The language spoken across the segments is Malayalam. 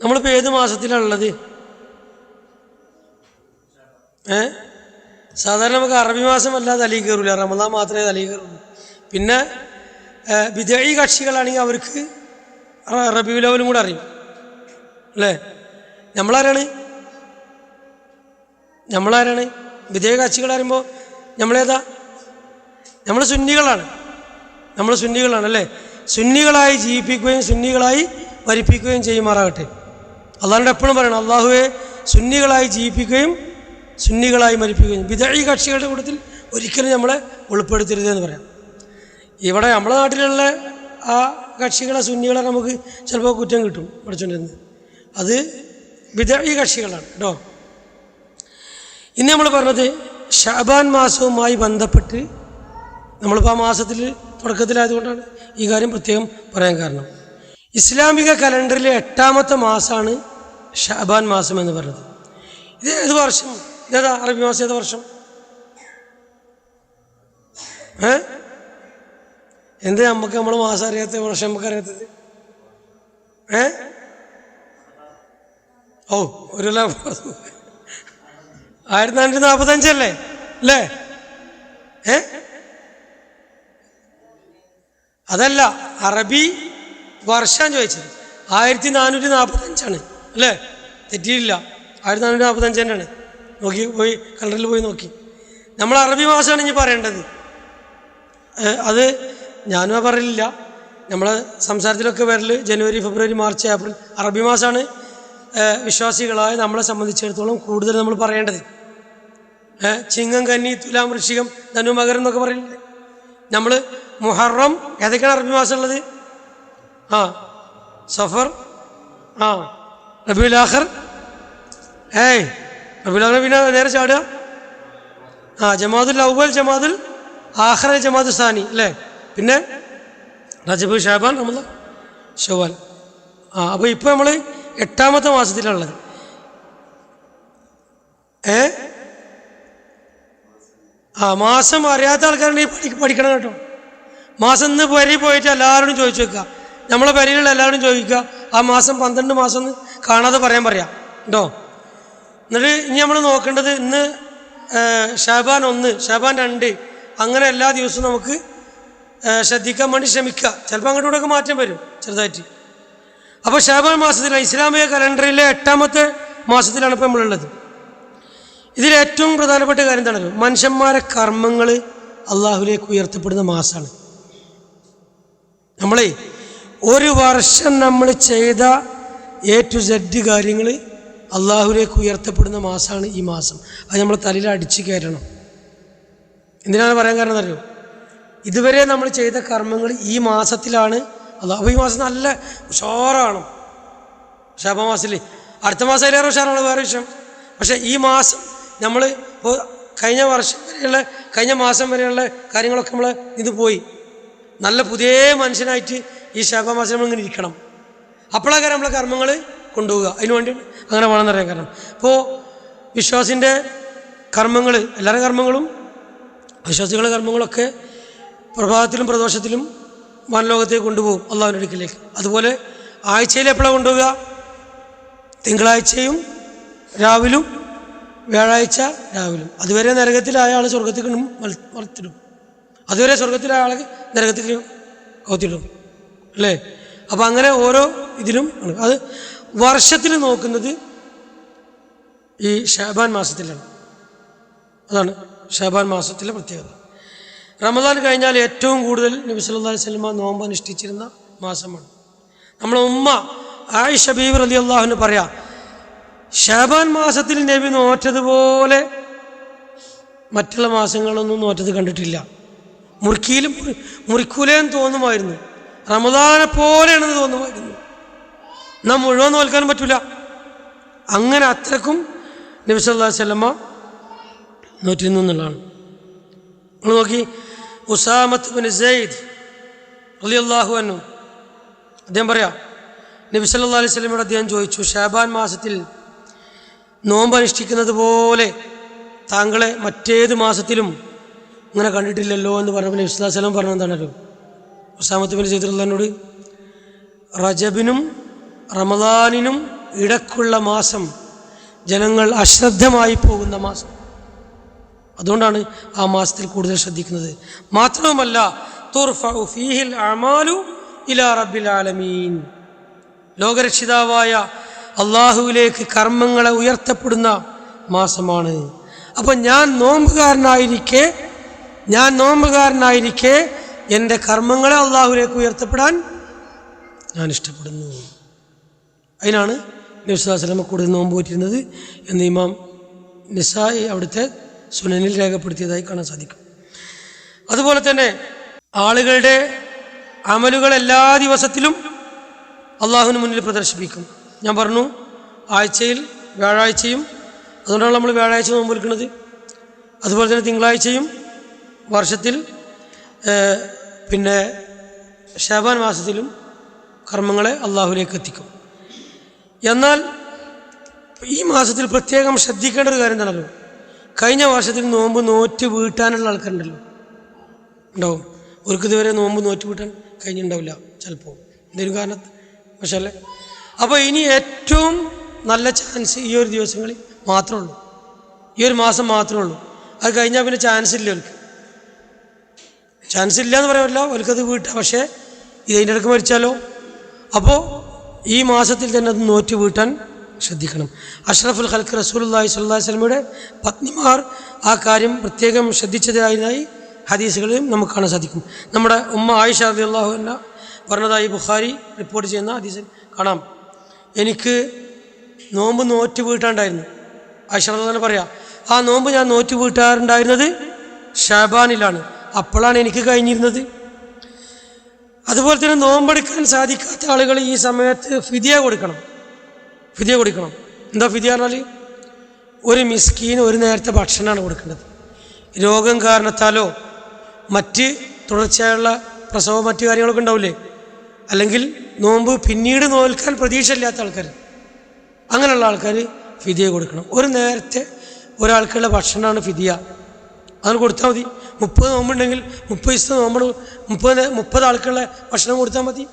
നമ്മളിപ്പോൾ ഏത് മാസത്തിലാണുള്ളത്? സാധാരണ നമുക്ക് അറബി മാസം അല്ലാതെ തലയിൽ കയറില്ല, റമദാൻ മാത്രമേ തലയിൽ കയറുള്ളൂ. പിന്നെ വിദേഹി കക്ഷികളാണെങ്കിൽ അവർക്ക് റബീഉൽ അവ്വലും കൂടെ അറിയും അല്ലേ? നമ്മളാരാണ് വിദേഹി കക്ഷികൾ അറിയുമ്പോൾ നമ്മളേതാ? നമ്മൾ സുന്നികളാണ് അല്ലേ? സുന്നികളായി ജീവിപ്പിക്കുകയും സുന്നികളായി മരിപ്പിക്കുകയും ചെയ്യുമാറാകട്ടെ. അള്ളാഹുവിൻ്റെ എപ്പോഴും പറയണം, അള്ളാഹുവെ സുന്നികളായി ജീവിപ്പിക്കുകയും സുന്നികളായി മരിപ്പിക്കുകയും. വിദേഹി കക്ഷികളുടെ കൂട്ടത്തിൽ ഒരിക്കലും നമ്മളെ ഉൾപ്പെടുത്തരുതെന്ന് പറയാം. ഇവിടെ നമ്മളെ നാട്ടിലുള്ള ആ കക്ഷികളെ സുന്നികളെ നമുക്ക് ചിലപ്പോൾ കുറ്റം കിട്ടും പഠിച്ചുകൊണ്ടിരുന്നത്. അത് വിദേഹി കക്ഷികളാണ് കേട്ടോ. ഇന്ന് നമ്മൾ പറഞ്ഞത് ശഅബാൻ മാസവുമായി ബന്ധപ്പെട്ട്, നമ്മളിപ്പോൾ ആ മാസത്തിൽ തുടക്കത്തിലായതുകൊണ്ടാണ് ഈ കാര്യം പ്രത്യേകം പറയാൻ കാരണം. ഇസ്ലാമിക കലണ്ടറിലെ 8ാമത്തെ മാസമാണ് ശഅബാൻ മാസം എന്ന് പറയുന്നത്. ഇത് ഏത് വർഷം? ഇതേതാ അറബി മാസം? ഏത് വർഷം? എന്ത് നമുക്ക് നമ്മൾ മാസം അറിയാത്ത, വർഷം നമുക്ക് അറിയാത്തത്? ഓ, 1445 അല്ലേ? അതല്ല, അറബി വർഷം ചോദിച്ചത് 1445 അല്ലേ? തെറ്റിയില്ല, 1445 തന്നെയാണ്. നോക്കി പോയി കലണ്ടറിൽ പോയി നോക്കി. നമ്മൾ അറബി മാസമാണ് ഇനി പറയേണ്ടത്. അത് ഞാനും പറയില്ല, നമ്മളെ സംസാരത്തിലൊക്കെ വരൽ ജനുവരി, ഫെബ്രുവരി, മാർച്ച്, ഏപ്രിൽ. അറബി മാസമാണ് വിശ്വാസികളായ നമ്മളെ സംബന്ധിച്ചിടത്തോളം കൂടുതൽ നമ്മൾ പറയേണ്ടത്. ചിങ്ങം, കന്നി, തുലാം, വൃശ്ചികം, ധനു, മകരം എന്നൊക്കെ പറയില്ലേ നമ്മൾ. മുഹറം, ഏതൊക്കെയാണ് അറബി മാസം ഉള്ളത്? സഫർ, റബീഉൽ ആഖിർ. റബീഉൽ ആഖിർ പിന്നെ നേരെ ചാടുക. ജമാദുൽ അവ്വൽ, ജമാദുൽ ആഖിർ, ജമാദുൽ സാനി അല്ലേ? പിന്നെ റജബ്, ശഅബാൻ, റമദാൻ, ശവ്വാൽ. അപ്പോൾ ഇപ്പോൾ നമ്മൾ 8ാമത്തെ മാസത്തിലുള്ളത്. മാസം അറിയാത്ത ആൾക്കാരുണ്ടെങ്കിൽ പഠിക്കണം കേട്ടോ. മാസം ഇന്ന് പെരയിൽ പോയിട്ട് എല്ലാവരോടും ചോദിച്ചു വെക്കുക. നമ്മളെ പെരയിലുള്ള എല്ലാവരും ചോദിക്കുക, ആ മാസം 12 മാസം ഒന്ന് കാണാതെ പറയാം കേട്ടോ. എന്നിട്ട് ഇനി നമ്മൾ നോക്കേണ്ടത് ഇന്ന് ശഅബാൻ 1, ശഅബാൻ 2, അങ്ങനെ എല്ലാ ദിവസവും നമുക്ക് ശ്രദ്ധിക്കാൻ വേണ്ടി ശ്രമിക്കുക. ചിലപ്പോൾ അങ്ങോട്ടും ഇങ്ങോട്ടൊക്കെ മാറ്റം വരും ചെറുതായിട്ട്. അപ്പോൾ ശഅബാൻ മാസത്തിലാണ്, ഇസ്ലാമിക കലണ്ടറിലെ 8ാമത്തെ മാസത്തിലാണ് ഇപ്പോൾ നമ്മളുള്ളത്. ഇതിലേറ്റവും പ്രധാനപ്പെട്ട കാര്യം എന്താണല്ലോ? മനുഷ്യന്മാരെ കർമ്മങ്ങൾ അള്ളാഹുലേക്ക് ഉയർത്തപ്പെടുന്ന മാസമാണ്. നമ്മളെ ഒരു വർഷം നമ്മൾ ചെയ്ത A to Z കാര്യങ്ങൾ അള്ളാഹുലേക്ക് ഉയർത്തപ്പെടുന്ന മാസമാണ് ഈ മാസം. അത് നമ്മൾ തലയിൽ അടിച്ചു കയറ്റണം. എന്തിനാണ് പറയാൻ കാരണം അറിയോ? ഇതുവരെ നമ്മൾ ചെയ്ത കർമ്മങ്ങൾ ഈ മാസത്തിലാണ് അള്ളാഹു. ഈ മാസം നല്ല ഉഷാറാണ്. ശഅബാൻ മാസത്തിൽ അടുത്ത മാസം അതിലേറെ ഉഷാറാണ്, വേറെ വിഷയം. പക്ഷേ ഈ മാസം നമ്മൾ ഇപ്പോൾ കഴിഞ്ഞ മാസം വരെയുള്ള കാര്യങ്ങളൊക്കെ നമ്മൾ ഇത് പോയി നല്ല പുതിയ മനുഷ്യനായിട്ട് ഈ ശഅബാൻ മാസം നമ്മളിങ്ങനെ ഇരിക്കണം. അപ്പോഴൊക്കെ നമ്മളെ കർമ്മങ്ങൾ കൊണ്ടുപോവുക. അതിന് വേണ്ടിയാണ് അങ്ങനെ വേണമെന്ന് പറയാൻ കാരണം. ഇപ്പോൾ വിശ്വാസിൻ്റെ കർമ്മങ്ങൾ, എല്ലാവരുടെ കർമ്മങ്ങളും വിശ്വാസികളുടെ കർമ്മങ്ങളൊക്കെ പ്രഭാതത്തിലും പ്രദോഷത്തിലും വാനലോകത്തേക്ക് കൊണ്ടുപോകും, അള്ളാഹുവിൻ്റെ അടുക്കിലേക്ക്. അതുപോലെ ആഴ്ചയിൽ എപ്പോഴാണ് കൊണ്ടുപോവുക? തിങ്കളാഴ്ചയും രാവിലും വ്യാഴാഴ്ച രാവിലും. അതുവരെ നരകത്തിലായ ആൾ സ്വർഗത്തിൽ വളർത്തിടും. അതുവരെ സ്വർഗത്തിലായ ആൾക്ക് നരകത്തിൽ കൗത്തിടും അല്ലേ? അപ്പം അങ്ങനെ ഓരോ ഇതിലും അത് വർഷത്തിൽ നോക്കുന്നത് ഈ ശഅബാൻ മാസത്തിലാണ്. അതാണ് ശഅബാൻ മാസത്തിലെ പ്രത്യേകത. റമദാൻ കഴിഞ്ഞാൽ ഏറ്റവും കൂടുതൽ നബി സല്ലല്ലാഹു അലൈഹി വസല്ലം നോമ്പ് അനുഷ്ഠിച്ചിരുന്ന മാസമാണ്. നമ്മളെ ഉമ്മ ആയിഷ ബീവി റളിയല്ലാഹു അൻഹ പറയാം, ശഅബാൻ മാസത്തിൽ നബി നോറ്റതുപോലെ മറ്റുള്ള മാസങ്ങളൊന്നും നോറ്റത് കണ്ടിട്ടില്ല. മുറിക്കൂലേന്ന് തോന്നുമായിരുന്നു, റമദാനെ പോലെയാണെന്ന് തോന്നുമായിരുന്നു. നാം മുഴുവൻ നോൽക്കാനും പറ്റില്ല. അങ്ങനെ അത്രക്കും നബി സല്ലല്ലാഹു അലൈഹി വസല്ലം നോറ്റിരുന്നു എന്നുള്ളതാണ്. നമ്മൾ നോക്കി, ഉസാമത്ത് ബിൻ സെയ്ദ് റളിയല്ലാഹു അൻഹു അദ്ദേഹം പറയാം, നബി സല്ലല്ലാഹു അലൈഹി വസല്ലമയോട് അദ്ദേഹം ചോദിച്ചു, ശഅബാൻ മാസത്തിൽ നോമ്പ് അനുഷ്ഠിക്കുന്നത് പോലെ താങ്കളെ മറ്റേത് മാസത്തിലും ഇങ്ങനെ കണ്ടിട്ടില്ലല്ലോ എന്ന് പറഞ്ഞപ്പോൾ നബി സല്ലല്ലാഹു അലൈഹി വസല്ലം പറഞ്ഞത് എന്താണല്ലോ? ഉസാമത്ത് ബിൻ സെയ്ദ് റളിയല്ലാഹു അൻഹുവിനോട് റജബിനും റമദാനിനും ഇടക്കുള്ള മാസം, ജനങ്ങൾ അശ്രദ്ധമായി പോകുന്ന മാസം. അതുകൊണ്ടാണ് ആ മാസത്തിൽ കൂടുതൽ ശ്രദ്ധിക്കുന്നത്. മാത്രവുമല്ല തുർഫഉ ഫീഹിൽ അഅമാലു ഇലാ റബ്ബിൽ ആലമീൻ, ലോകരക്ഷിതാവായ അള്ളാഹുവിലേക്ക് കർമ്മങ്ങളെ ഉയർത്തപ്പെടുന്ന മാസമാണ്. അപ്പം ഞാൻ നോമ്പുകാരനായിരിക്കെ എൻ്റെ കർമ്മങ്ങളെ അള്ളാഹുവിലേക്ക് ഉയർത്തപ്പെടാൻ ഞാൻ ഇഷ്ടപ്പെടുന്നു. അതിനാണ് നബി സല്ലല്ലാഹു അലൈഹി വസല്ലം കൂടുതൽ നോമ്പ് പോറ്റിരുന്നത് എന്ന് ഇമാം നിസായി അവിടുത്തെ സുനനിൽ രേഖപ്പെടുത്തിയതായി കാണാൻ സാധിക്കും. അതുപോലെ തന്നെ ആളുകളുടെ അമലുകൾ എല്ലാ ദിവസത്തിലും അള്ളാഹുവിന് മുന്നിൽ പ്രദർശിപ്പിക്കും. ഞാൻ പറഞ്ഞു ആഴ്ചയിൽ വ്യാഴാഴ്ചയും, അതുകൊണ്ടാണ് നമ്മൾ വ്യാഴാഴ്ച നോമ്പ് എടുക്കുന്നത്. അതുപോലെ തന്നെ തിങ്കളാഴ്ചയും, വർഷത്തിൽ പിന്നെ ശഅബാൻ മാസത്തിലും കർമ്മങ്ങളെ അള്ളാഹുവിലേക്ക് എത്തിക്കും. എന്നാൽ ഈ മാസത്തിൽ പ്രത്യേകം ശ്രദ്ധിക്കേണ്ട ഒരു കാര്യം എന്താണല്ലോ, കഴിഞ്ഞ വർഷത്തിൽ നോമ്പ് നോറ്റ് വീട്ടാനുള്ള ആൾക്കാരുണ്ടല്ലോ, ഉണ്ടാവും. അവർക്ക് ഇതുവരെ നോമ്പ് നോറ്റ് വീട്ടാൻ കഴിഞ്ഞിട്ടുണ്ടാവില്ല ചിലപ്പോൾ, എന്തെങ്കിലും കാരണത്ത് പക്ഷേ. അപ്പോൾ ഇനി ഏറ്റവും നല്ല ചാൻസ് ഈ ഒരു ദിവസങ്ങളിൽ മാത്രമേ ഉള്ളൂ, ഈ ഒരു മാസം മാത്രമേ ഉള്ളൂ. അത് കഴിഞ്ഞാൽ പിന്നെ ചാൻസ് ഇല്ല. അവർക്ക് ചാൻസ് ഇല്ല എന്ന് പറയാൻ അവർക്കത് വീട്ടാം. പക്ഷേ ഇതിൻ്റെ ഇടയ്ക്ക് മരിച്ചാലോ? അപ്പോൾ ഈ മാസത്തിൽ തന്നെ അത് നോറ്റ് വീട്ടാൻ ശ്രദ്ധിക്കണം. അഷ്റഫുൽ ഖൽഖ് റസൂലുള്ളാഹി സ്വല്ലല്ലാഹു അലൈഹി വസല്ലമയുടെ പത്നിമാർ ആ കാര്യം പ്രത്യേകം ശ്രദ്ധിച്ചതായി ഹദീസുകളിലും നമുക്ക് കാണാൻ സാധിക്കും. നമ്മുടെ ഉമ്മ ആയിഷ റളിയല്ലാഹു അൻഹ പറഞ്ഞതായി ബുഖാരി റിപ്പോർട്ട് ചെയ്യുന്ന ഹദീസിൽ കാണാം, എനിക്ക് നോമ്പ് നോറ്റ് വീട്ടാണ്ടായിരുന്നു. ആയിഷ റളിയല്ലാഹു അൻഹ പറയാം, ആ നോമ്പ് ഞാൻ നോറ്റ് വീട്ടാറുണ്ടായിരുന്നത് ഷഅബാനിലാണ്, അപ്പോഴാണ് എനിക്ക് കഴിഞ്ഞിരുന്നത്. അതുപോലെ തന്നെ നോമ്പെടുക്കാൻ സാധിക്കാത്ത ആളുകൾ ഈ സമയത്ത് ഫിദിയ കൊടുക്കണം. എന്താ ഫിദിയ പറഞ്ഞാൽ? ഒരു മിസ്കീന് ഒരു നേരത്തെ ഭക്ഷണമാണ് കൊടുക്കേണ്ടത്. രോഗം കാരണത്താലോ മറ്റ് തുടർച്ചയായുള്ള പ്രസവം മറ്റു കാര്യങ്ങളൊക്കെ ഉണ്ടാവില്ലേ, അല്ലെങ്കിൽ നോമ്പ് പിന്നീട് നോൽക്കാൻ പ്രതീക്ഷ ഇല്ലാത്ത ആൾക്കാർ, അങ്ങനെയുള്ള ആൾക്കാർ ഫിദിയ കൊടുക്കണം. ഒരു നേരത്തെ ഒരാൾക്കുള്ള ഭക്ഷണമാണ് ഫിദിയ, അതിന് കൊടുത്താൽ മതി. 30 നോമ്പുണ്ടെങ്കിൽ 30 ദിവസത്തെ നോമ്പ് 30 ആൾക്കുള്ള ഭക്ഷണം കൊടുത്താൽ മതി.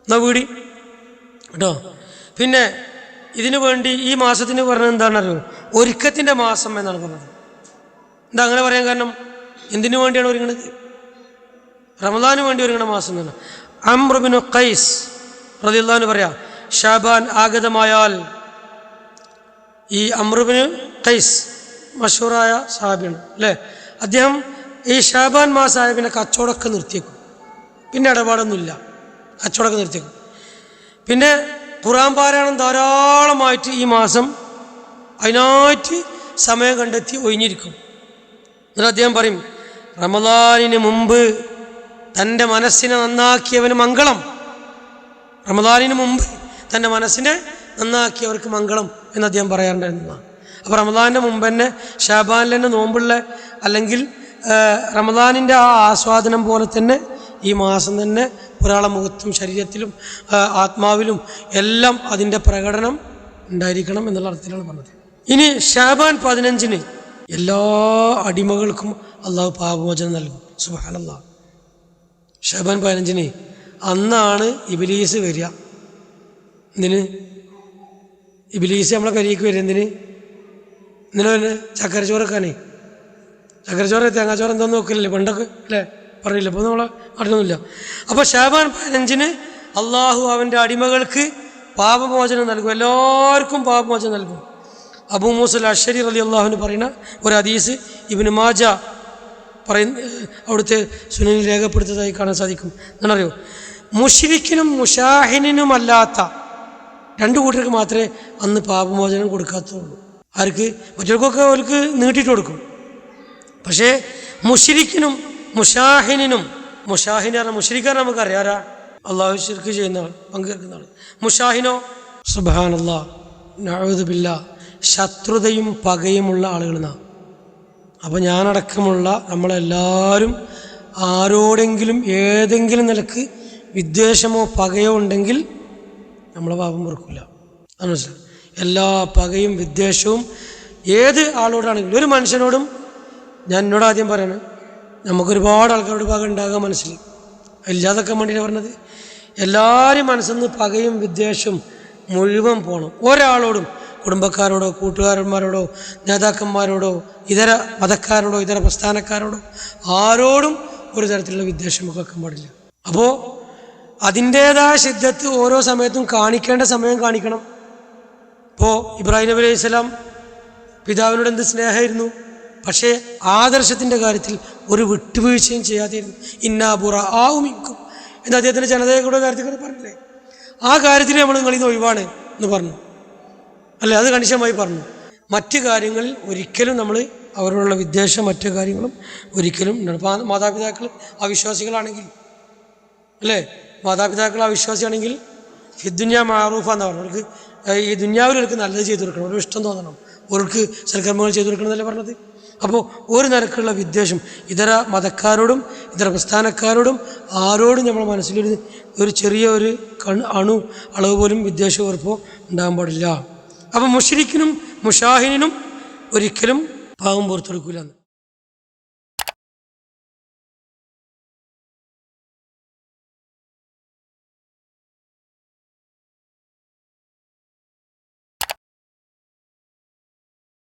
എന്നാ വീടി കേട്ടോ. പിന്നെ ഇതിനു വേണ്ടി ഈ മാസത്തിന് പറഞ്ഞത് എന്താണെന്നറിയോ? ഒരുക്കത്തിൻ്റെ മാസം എന്നാണ് പറഞ്ഞത്. എന്താ അങ്ങനെ പറയാൻ കാരണം? എന്തിനു വേണ്ടിയാണ് ഒരുങ്ങുന്നത്? റമദാന് വേണ്ടി ഒരുങ്ങുന്ന മാസം എന്നാണ്. അംർ ഇബ്നു ഖൈസ് റളിയല്ലാഹു അൻഹു പറയാം, ഷഅബാൻ ആഗതമായാൽ, ഈ അംർ ഇബ്നു ഖൈസ് മഷൂറായ സഹാബിയാണ് അല്ലേ, അദ്ദേഹം ഈ ഷഅബാൻ മാസമായ പിന്നെ കച്ചവടമൊക്കെ നിർത്തിയേക്കും. പിന്നെ ഇടപാടൊന്നുമില്ല, കച്ചവടമൊക്കെ നിർത്തിയേക്കും. പിന്നെ ഖുർആൻ പാരായണം ധാരാളമായിട്ട് ഈ മാസം അതിനായിട്ട് സമയം കണ്ടെത്തി ഒഴിഞ്ഞിരിക്കും. എന്നിട്ട് അദ്ദേഹം പറയും, റമദാനിന് മുമ്പ് തൻ്റെ മനസ്സിനെ നന്നാക്കിയവന് മംഗളം, റമദാനിന് മുമ്പ് തൻ്റെ മനസ്സിനെ നന്നാക്കിയവർക്ക് മംഗളം എന്ന് അദ്ദേഹം പറയാറുണ്ടായിരുന്നതാണ്. അപ്പോൾ റമദാനിൻ്റെ മുമ്പ് തന്നെ ഷഅബാനിൽ തന്നെ നോമ്പുള്ള, അല്ലെങ്കിൽ റമദാനിൻ്റെ ആ ആസ്വാദനം പോലെ തന്നെ ഈ മാസം തന്നെ ഒരാളെ മുഖത്തും ശരീരത്തിലും ആത്മാവിലും എല്ലാം അതിൻ്റെ പ്രകടനം ഉണ്ടായിരിക്കണം എന്നുള്ള അർത്ഥത്തിലാണ് പറഞ്ഞത്. ഇനി ഷഅബാൻ 15 എല്ലാ അടിമകൾക്കും അള്ളാഹു പാപമോചനം നൽകും. സുബ്ഹാനല്ലാഹ്. ഷഅബാൻ 15 അന്നാണ് ഇബ്ലീസ് വരിക. എന്തിന്? ഇബ്ലീസ് നമ്മളെ കരിക്ക് വരിക. എന്തിന് തന്നെ? ചക്കരച്ചോറൊക്കാനേ. ചക്കരച്ചോറ് തേങ്ങാച്ചോറ് എന്താന്ന് നോക്കില്ലല്ലേ പണ്ടൊക്കെ അല്ലേ, പറയില്ല. അപ്പോൾ നമ്മളെ അറിഞ്ഞൊന്നുമില്ല. അപ്പോൾ ഷഅബാൻ 15 അള്ളാഹു അവൻ്റെ അടിമകൾക്ക് പാപമോചനം നൽകും, എല്ലാവർക്കും പാപമോചനം നൽകും. അബൂ മൂസൽ അശ്ശരി റളിയല്ലാഹു അൻഹു പറയുന്ന ഒരു ഹദീസ് ഇബ്നു മാജ അവിടുത്തെ സുനനിൽ രേഖപ്പെടുത്തതായി കാണാൻ സാധിക്കും. എന്നറിയോ, മുശ്രിക്കിനും മുശാഹിനുമല്ലാത്ത 2 കൂട്ടർക്ക് മാത്രമേ അന്ന് പാപമോചനം കൊടുക്കാത്തുള്ളൂ. ആർക്ക്? മറ്റവർക്കൊക്കെ അവർക്ക് നീട്ടിയിട്ട് കൊടുക്കും. പക്ഷേ മുശ്രിക്കിനും മുശാഹിനും, മുശാഹിന് പറഞ്ഞാൽ മുശ്രിക്കാർ നമുക്കറിയാം ആരാ? അള്ളാഹു ശിർക്ക് ചെയ്യുന്ന ആൾ, പങ്കെടുക്കുന്ന ആൾ. മുശാഹിനോ സുബ്ഹാനല്ലാഹ് നഊദു ബില്ലാഹ്, ശത്രുതയും പകയുമുള്ള ആളുകളെന്നാണ്. അപ്പോൾ ഞാനടക്കമുള്ള നമ്മളെല്ലാവരും ആരോടെങ്കിലും ഏതെങ്കിലും നിലക്ക് വിദ്വേഷമോ പകയോ ഉണ്ടെങ്കിൽ നമ്മളെ പാപം പൊറുക്കില്ല. അത് മനസ്സിലാവും. എല്ലാ പകയും വിദ്വേഷവും ഏത് ആളോടാണെങ്കിലും, ഒരു മനുഷ്യനോടും, ഞാൻ എന്നോട് ആദ്യം പറയണം, നമുക്കൊരുപാട് ആൾക്കാരോട് പക ഉണ്ടാകാൻ മനസ്സിൽ ഇല്ലാതൊക്കെ വേണ്ടിയാണ് പറഞ്ഞത്. എല്ലാവരും മനസ്സിൽ നിന്ന് പകയും വിദ്വേഷവും മുഴുവൻ പോകണം. ഒരാളോടും, കുടുംബക്കാരോടോ കൂട്ടുകാരന്മാരോടോ നേതാക്കന്മാരോടോ ഇതര മതക്കാരോടോ ഇതര പ്രസ്ഥാനക്കാരോടോ ആരോടും ഒരു തരത്തിലുള്ള വിദ്വേഷം വെക്കാൻ പാടില്ല. അപ്പോൾ അതിൻ്റേതായ ശിദ്ദത്ത് ഓരോ സമയത്തും കാണിക്കേണ്ട സമയം കാണിക്കണം. ഇപ്പോൾ ഇബ്രാഹിം നബി അലൈഹി സ്വലാം പിതാവിനോട് എന്ത് സ്നേഹമായിരുന്നു, പക്ഷേ ആദർശത്തിൻ്റെ കാര്യത്തിൽ ഒരു വിട്ടുവീഴ്ചയും ചെയ്യാതെയിരുന്നു. ഇന്നാ ബുറാഉ മിൻകും എന്ന് അദ്ദേഹത്തിൻ്റെ ജനതയുടെ കാര്യത്തിൽ പറഞ്ഞില്ലേ, ആ കാര്യത്തിൽ നമ്മൾ നിങ്ങളിൽ നിന്ന് ഒഴിവാണ് എന്ന് പറഞ്ഞു അല്ലേ, അത് കണിശമായി പറഞ്ഞു. മറ്റു കാര്യങ്ങളിൽ ഒരിക്കലും നമ്മൾ അവരോടുള്ള വിദ്വേഷം മറ്റു കാര്യങ്ങളും ഒരിക്കലും മാതാപിതാക്കൾ അവിശ്വാസികളാണെങ്കിൽ അല്ലേ, മാതാപിതാക്കൾ അവിശ്വാസിയാണെങ്കിൽ ഫിദ്ദുന്യ മാറൂഫ എന്ന് പറഞ്ഞു, അവർക്ക് ഈ ദുന്യാവിൽ അവർക്ക് നല്ലത് ചെയ്തു കൊടുക്കണം, ഒരു ഇഷ്ടം തോന്നണം, അവർക്ക് സൽക്കർമ്മങ്ങൾ ചെയ്തു കൊടുക്കണം എന്നല്ലേ പറഞ്ഞത്. അപ്പോൾ ഒരു നിരക്കുള്ള വിദ്വേഷം ഇതര മതക്കാരോടും ഇതര പ്രസ്ഥാനക്കാരോടും ആരോടും നമ്മുടെ മനസ്സിലൊരു ചെറിയ ഒരു അണു അളവ് പോലും വിദ്വേഷം ഉറപ്പോ ഉണ്ടാകാൻ പാടില്ല. അപ്പം മുശ്രിക്കിനും മുഷാഹിനും ഒരിക്കലും പാവം പുറത്തെടുക്കില്ല.